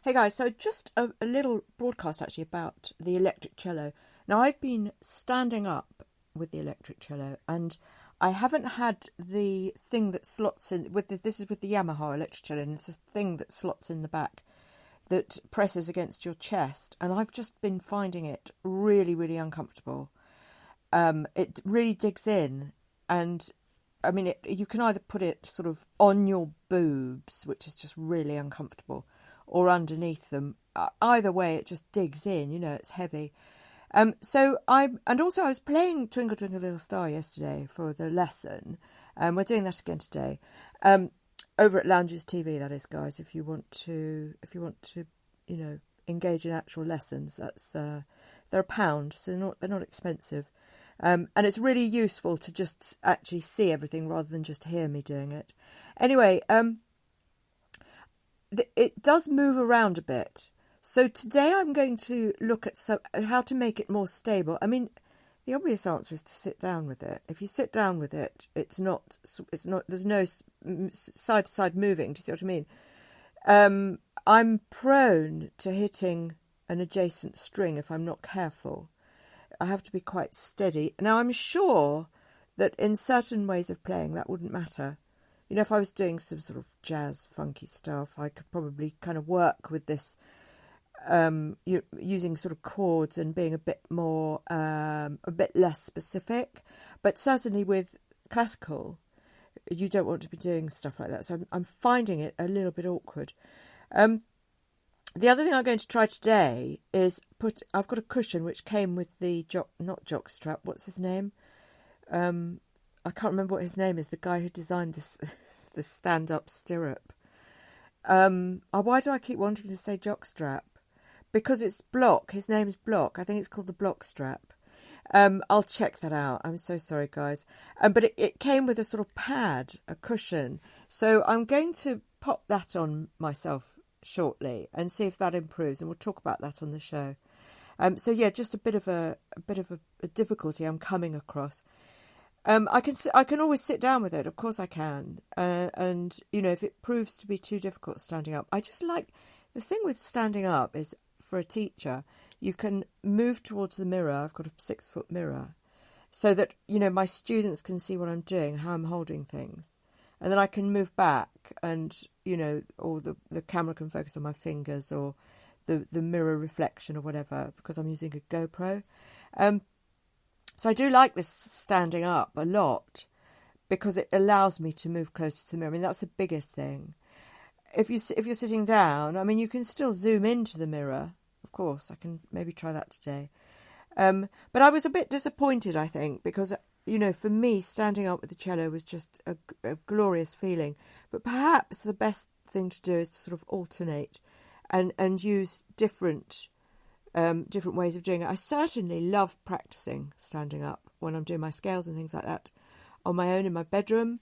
Hey guys, so just a little broadcast actually about the electric cello. Now I've been standing up with the electric cello and I haven't had the thing that slots in, this is with the Yamaha electric cello, and it's a thing that slots in the back that presses against your chest, and I've just been finding it really, really uncomfortable. It really digs in, and I mean, you can either put it sort of on your boobs, which is just really uncomfortable, or underneath them. Either way, it just digs in, it's heavy. And also I was playing Twinkle Twinkle Little Star yesterday for the lesson. We're doing that again today. Over at Lounges TV, that is, guys, if you want to, engage in actual lessons, that's, they're £1, so they're not expensive. And it's really useful to just actually see everything rather than just hear me doing it. Anyway, it does move around a bit. So today I'm going to look at how to make it more stable. I mean, the obvious answer is to sit down with it. If you sit down with it, it's not. There's no side to side moving. Do you see what I mean? I'm prone to hitting an adjacent string if I'm not careful. I have to be quite steady. Now, I'm sure that in certain ways of playing that wouldn't matter. If I was doing some sort of jazz funky stuff, I could probably kind of work with this, using sort of chords and being a bit more, a bit less specific. But certainly with classical, you don't want to be doing stuff like that. So I'm finding it a little bit awkward. The other thing I'm going to try today is I've got a cushion which came with the not jock strap. What's his name? I can't remember what his name is. The guy who designed this, the stand-up stirrup. Why do I keep wanting to say jock strap? Because it's Block. His name's Block. I think it's called the Block strap. I'll check that out. I'm so sorry, guys. But it came with a sort of pad, a cushion. So I'm going to pop that on myself shortly and see if that improves, and we'll talk about that on the show. So yeah, just a bit of a difficulty I'm coming across. I can always sit down with it, of course I can, and if it proves to be too difficult standing up, I just like the thing with standing up is for a teacher you can move towards the mirror. I've got a 6-foot mirror, so that my students can see what I'm doing, how I'm holding things. And then I can move back and, or the camera can focus on my fingers or the mirror reflection or whatever, because I'm using a GoPro. So I do like this standing up a lot because it allows me to move closer to the mirror. I mean, that's the biggest thing. If you're sitting down, I mean, you can still zoom into the mirror. Of course, I can maybe try that today. But I was a bit disappointed, I think, because for me, standing up with the cello was just a glorious feeling. But perhaps the best thing to do is to sort of alternate and use different ways of doing it. I certainly love practicing standing up when I'm doing my scales and things like that on my own in my bedroom.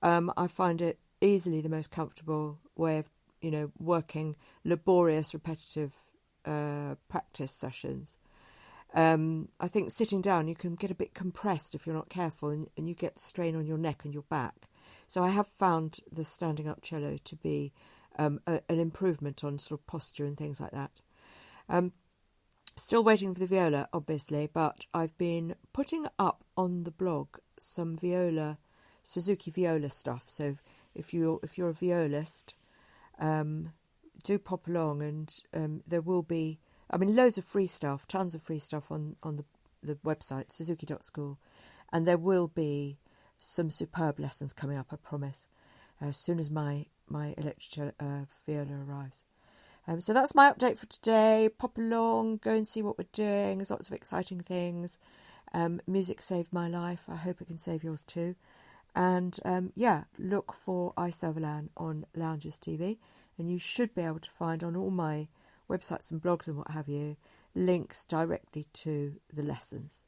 I find it easily the most comfortable way of, working laborious, repetitive practice sessions. I think sitting down you can get a bit compressed if you're not careful, and you get strain on your neck and your back. So I have found the standing up cello to be an improvement on sort of posture and things like that. Still waiting for the viola, obviously, but I've been putting up on the blog some Suzuki viola stuff. So if you're a violist, do pop along, and there will be, loads of free stuff, tons of free stuff on the website, suzuki.school. And there will be some superb lessons coming up, I promise, as soon as my electric viola arrives. So that's my update for today. Pop along, go and see what we're doing. There's lots of exciting things. Music saved my life. I hope it can save yours too. And look for iServalan on Lounges TV. And you should be able to find on all my websites and blogs and what have you, links directly to the lessons.